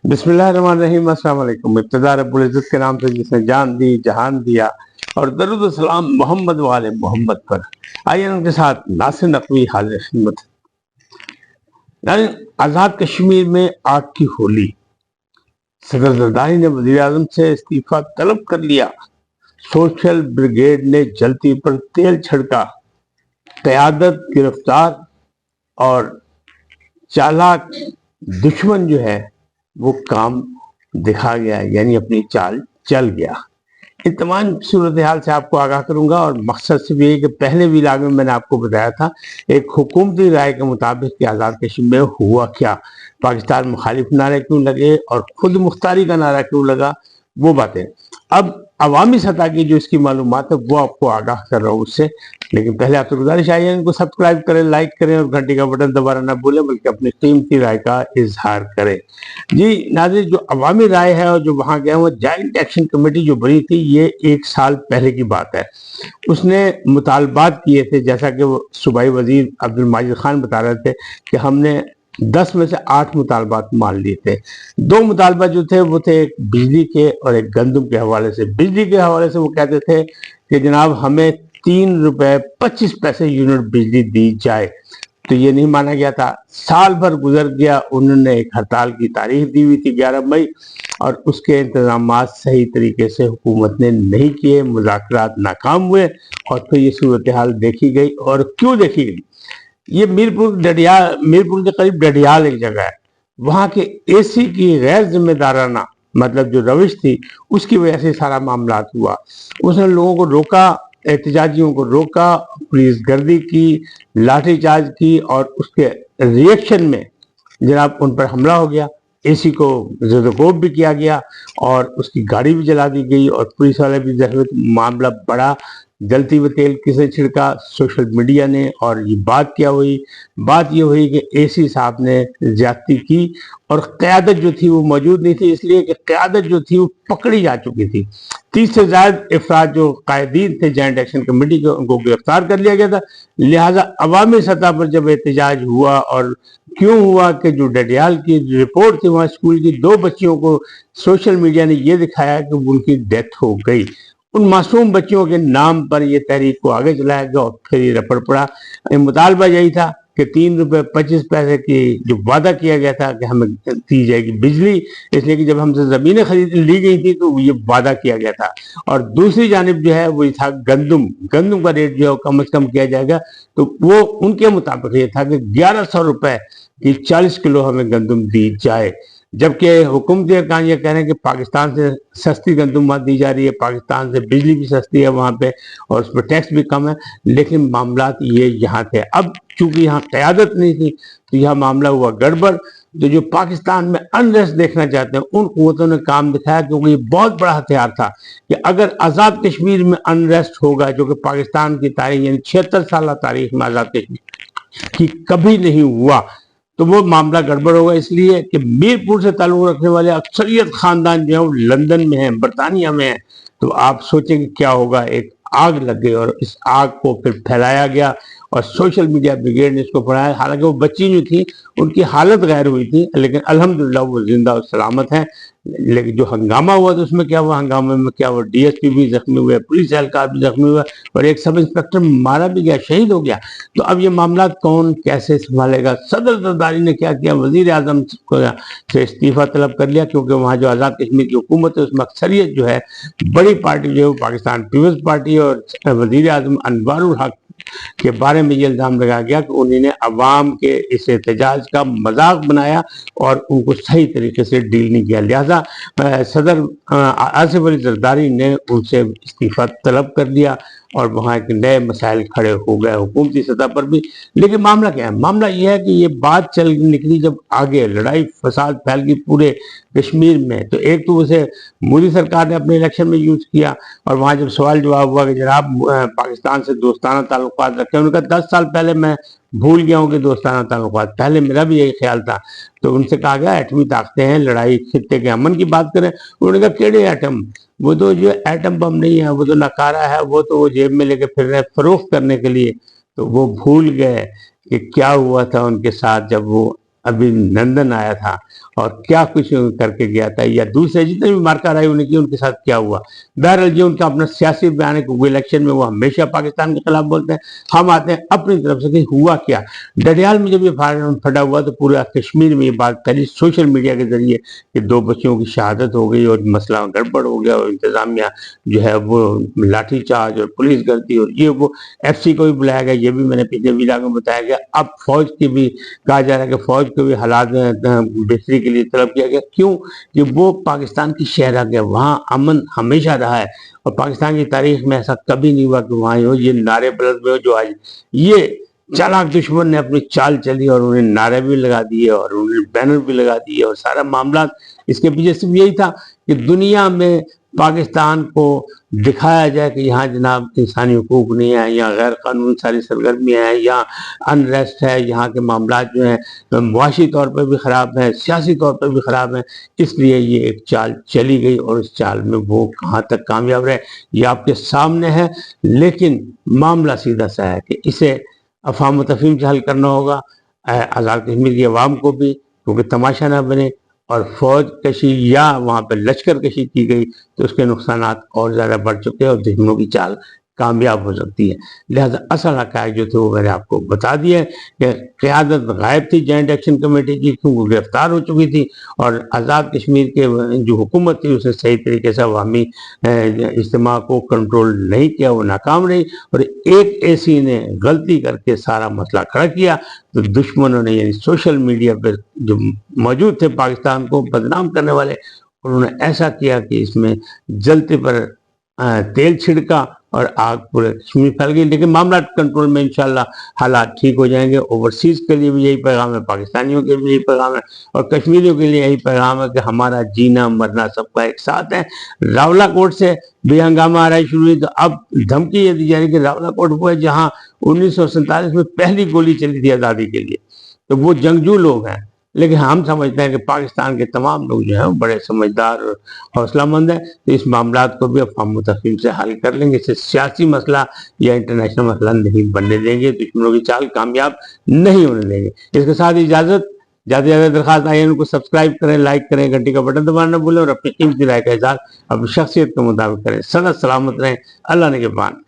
बिस्मिल्लाहिर्रहमानिर्रहीम। अस्सलाम वालेकुम। इब्तिदा रब्बुल इज्जत के नाम से जिसने जान दी जहान दिया, और दरूद व सलाम मोहम्मद वाले मोहम्मद पर। आइए उनके साथ नासिर नकवी हाजिर खिदमत। आज़ाद कश्मीर में आग की होली। सदर जरदारी ने वज़ीर आज़म से इस्तीफा तलब कर लिया। सोशल ब्रिगेड ने जलती पर तेल छिड़का। क़यादत गिरफ्तार और चालाक दुश्मन जो है वो काम दिखा गया, यानी अपनी चाल चल गया। इन तमाम सूरत हाल से आपको आगाह करूंगा, और मकसद सिर्फ ये कि पहले व्लॉग में मैंने आपको बताया था एक हुकूमती राय के मुताबिक कि आज़ाद कश्मीर में हुआ क्या, पाकिस्तान मुखालिफ नारे क्यों लगे और खुद मुख्तारी का नारा क्यों लगा, वो बातें। अब अवामी सतह की जो इसकी मालूमात है वो आपको आगाह कर रहा हूँ उससे। लेकिन पहले आपसे गुजारिश आई है इनको सब्सक्राइब करें, लाइक करें और घंटी का बटन दबाना ना भूलें, बल्कि अपनी कीमती राय का इजहार करें। जी नाज़रीन, जो अवामी राय है और जो वहाँ गया वो जॉइंट एक्शन कमेटी जो बनी थी, ये 1 साल पहले की बात है। उसने मुतालबात किए थे, जैसा कि वो सूबाई वजीर अब्दुल माजिद खान बता रहे थे कि हमने 10 में से 8 मुतालबात मान लिए थे। 2 मुतालबा जो थे वो थे एक बिजली के और एक गंदम के हवाले से। बिजली के हवाले से वो कहते थे कि जनाब हमें 3 रुपए 25 पैसे यूनिट बिजली दी जाए, तो ये नहीं माना गया था। साल भर गुजर गया, उन्होंने एक हड़ताल की तारीख दी हुई थी 11 मई, और उसके इंतजाम सही तरीके से हुकूमत ने नहीं किए, मुज़ाकरात नाकाम हुए, और फिर ये सूरत हाल देखी गई। और क्यों देखी गई? ये मीरपुर के करीब डडियाल एक जगह है, वहाँ के एसी की गैर जिम्मेदाराना मतलब जो रविश थी, उसकी वजह से सारा मामला हुआ। उसने लोगों को रोका, एहतजाजियों को रोका, पुलिस गर्दी की, लाठीचार्ज की, और उसके रिएक्शन में जनाब उन पर हमला हो गया। एसी को ज़दोकोब भी किया गया और उसकी गाड़ी भी जला दी गई, और पुलिस वाले भी जख्मी। मामला बड़ा। जलती हुए तेल किसे छिड़का? सोशल मीडिया ने। और ये बात क्या हुई? बात ये हुई कि एसी साहब ने ज्यादती की, और क़यादत जो थी वो मौजूद नहीं थी, इसलिए कि क़यादत जो थी वो पकड़ी जा चुकी थी। 30 से ज्यादा अफराद जो कायदीन थे जॉइंट एक्शन कमेटी के, उनको गिरफ्तार कर लिया गया था। लिहाजा अवामी सतह पर जब एहतजाज हुआ, और क्यों हुआ कि जो डडियाल की रिपोर्ट थी वहाँ स्कूल की 2 बच्चियों को सोशल मीडिया ने ये दिखाया कि उनकी डेथ हो गई। उन मासूम बच्चियों के नाम पर ये तहरीक को आगे चलाया गया, और फिर ये रपड़ पड़ा। मुतालबा यही था कि 3 रुपए 25 पैसे की जो वादा किया गया था कि हमें दी जाएगी बिजली, इसलिए कि जब हमसे ज़मीनें खरीद ली गई थी तो ये वादा किया गया था। और दूसरी जानिब जो है वो था गंदम का रेट जो है कम से कम किया जाएगा, तो वो उनके मुताबिक ये था कि 1100 रुपए की 40 किलो हमें गंदम दी जाए। जबकि हुकूमती अरकान ये कह रहे हैं कि पाकिस्तान से सस्ती गंदम दी जा रही है, पाकिस्तान से बिजली भी सस्ती है वहाँ पे, और उस पर टैक्स भी कम है। लेकिन मामला ये यहाँ थे। अब चूंकि यहाँ क़यादत नहीं थी तो यह मामला हुआ गड़बड़। तो जो पाकिस्तान में अनरेस्ट देखना चाहते हैं उन कुव्वतों ने काम दिखाया, क्योंकि ये बहुत बड़ा हथियार था कि अगर आज़ाद कश्मीर में अनरेस्ट होगा, जो कि पाकिस्तान की तारीख यानी 76 साल तारीख में आज़ाद कश्मीर की कभी नहीं हुआ, तो वो मामला गड़बड़ होगा। इसलिए कि मीरपुर से ताल्लुक रखने वाले अक्सरियत खानदान जो है वो लंदन में है, बरतानिया में है। तो आप सोचेंगे क्या होगा? एक आग लग गई, और इस आग को फिर फैलाया गया, और सोशल मीडिया ब्रिगेड ने इसको बढ़ाया। हालांकि वो बच्ची जो थी उनकी हालत गैर हुई थी, लेकिन अल्हम्दुलिल्लाह वो जिंदा और सलामत है। लेकिन जो हंगामा हुआ तो उसमें क्या हुआ? हंगामे में क्या हुआ? डीएसपी भी जख्मी हुए, पुलिस एहलकार भी जख्मी हुआ, और एक सब इंस्पेक्टर मारा भी गया, शहीद हो गया। तो अब ये मामला कौन कैसे संभालेगा? सदर जरदारी ने क्या किया? वजीर आजम से इस्तीफा तलब कर लिया, क्योंकि वहाँ जो आज़ाद कश्मीर की हुकूमत है उसमें अक्सरियत जो है, बड़ी पार्टी जो है पाकिस्तान पीपल्स पार्टी, और वजीर आजम अनवारुल हक के बारे में ये इल्ज़ाम लगाया गया कि उन्होंने अवाम के इस एहतजाज का मजाक बनाया और उनको सही तरीके से डील नहीं किया। लिहाजा सदर आसिफ अली जरदारी ने उनसे इस्तीफा तलब कर लिया, और वहाँ एक नए मसाइल खड़े हो गए हुकूमती सतह पर भी। लेकिन मामला क्या है? मामला यह है कि ये बात चल निकली जब आगे लड़ाई फसाद फैल गई पूरे कश्मीर में, तो एक तो उसे मोदी सरकार ने अपने इलेक्शन में यूज किया, और वहाँ जब सवाल जवाब हुआ कि जनाब पाकिस्तान से दोस्ताना ताल्लुकात रखे, उन्होंने कहा 10 साल पहले मैं भूल गया हूँ कि दोस्ताना ताल्लुकात, पहले मेरा भी यही ख्याल था। तो उनसे कहा गया एटमी ताकतें हैं, लड़ाई खित्ते के अमन की बात करें। उन्होंने कहा केड़े एटम? वो तो जो एटम बम नहीं है, वो तो नकारा है, वो तो वो जेब में लेके फिर रहे हैं फरोख्त करने के लिए। तो वो भूल गए कि क्या हुआ था उनके साथ जब वो अभिनंदन आया था और क्या कुछ करके गया था, या दूसरे जितने भी मार्का राय उन्हें की उनके साथ क्या हुआ। बहरहाल जी उनका अपना सियासी बयान है, क्योंकि इलेक्शन में वो हमेशा पाकिस्तान के खिलाफ बोलते हैं। हम आते हैं अपनी तरफ से कि हुआ क्या। डडियाल में जब ये फटा हुआ तो पूरा कश्मीर में ये बात फैली सोशल मीडिया के जरिए कि 2 बच्चों की शहादत हो गई और मसला गड़बड़ हो गया और इंतजामिया जो है वो लाठीचार्ज और पुलिस गर्दी और ये वो। FC को भी बुलाया गया, ये भी मैंने पिछले वीडियो में बताया गया। अब फौज की भी कहा जा रहा है कि फौज को भी हालात बेहतरी के लिए तलब किया गया। क्यों कि वो पाकिस्तान की शहरा के, वहाँ अमन हमेशा रहा है और पाकिस्तान की तारीख में ऐसा कभी नहीं हुआ कि वहाँ ये नारे बुलंद हुए जो आज ये चालाक दुश्मन ने अपनी चाल चली और उन्हें नारे भी लगा दिए और उन्हें बैनर भी लगा दिए। और सारा मामला इसके पीछे सिर्फ यही था कि दुनिया में पाकिस्तान को दिखाया जाए कि यहाँ जनाब इंसानी हुकूक नहीं है, यहाँ गैर कानूनी सारी सरगर्मियाँ हैं, यहाँ अनरेस्ट है, यहाँ के मामला जो हैं मुआशी तौर पर भी ख़राब हैं, सियासी तौर पर भी ख़राब हैं। इसलिए ये एक चाल चली गई और इस चाल में वो कहाँ तक कामयाब रहे ये आपके सामने है। लेकिन मामला सीधा सा है कि इसे अफवाह तफहीम से हल करना होगा, आज़ाद कश्मीर की आवाम को भी, क्योंकि तमाशा ना बने और फौज कशी या वहाँ पर लश्कर कशी की गई तो उसके नुकसानात और ज़्यादा बढ़ चुके हैं और दुश्मनों की चाल कामयाब हो सकती है। लिहाजा असल हक़ाइक़ जो थे वो मैंने आपको बता दिए कि क़यादत गायब थी जॉइंट एक्शन कमेटी की, क्योंकि गिरफ्तार हो चुकी थी और आज़ाद कश्मीर के जो हुकूमत थी उसे सही तरीके से अवामी इज्तिमा को कंट्रोल नहीं किया, वो नाकाम रही। और एक AC ने गलती करके सारा मसला खड़ा किया तो दुश्मनों ने यानी सोशल मीडिया पर जो मौजूद थे पाकिस्तान को बदनाम करने वाले, उन्होंने ऐसा किया कि इसमें जलते पर तेल छिड़का और आग पूरे कश्मीर फैल गई। लेकिन मामला कंट्रोल में इंशाल्लाह हालात ठीक हो जाएंगे। ओवरसीज के लिए भी यही पैगाम है, पाकिस्तानियों के लिए यही पैगाम है और कश्मीरियों के लिए यही पैगाम है कि हमारा जीना मरना सबका एक साथ है। रावलाकोट से भी हंगामा आ रहा है शुरू हुई, तो अब धमकी ये दी जा रही है कि रावलाकोट वो है जहाँ 1947 में पहली गोली चली थी आज़ादी के लिए। तो वो जंगजू लोग हैं, लेकिन हम समझते हैं कि पाकिस्तान के तमाम लोग जो हैं बड़े समझदार और हौसलामंद हैं, तो इस मामला को भी अफवाह तफहीम से हल कर लेंगे। इसे सियासी मसला या इंटरनेशनल मसला नहीं बनने देंगे, दुश्मनों की चाल कामयाब नहीं होने देंगे। इसके साथ इजाज़त, ज़्यादा से ज़्यादा दरखास्त आई उनको सब्सक्राइब करें, लाइक करें, घंटी का बटन दबाना न भूलें और अपनी कीमती राय का इज़हार अपनी शख्सियत के मुताबिक करें। सदा सलामत रहें, अल्लाह ने के पान।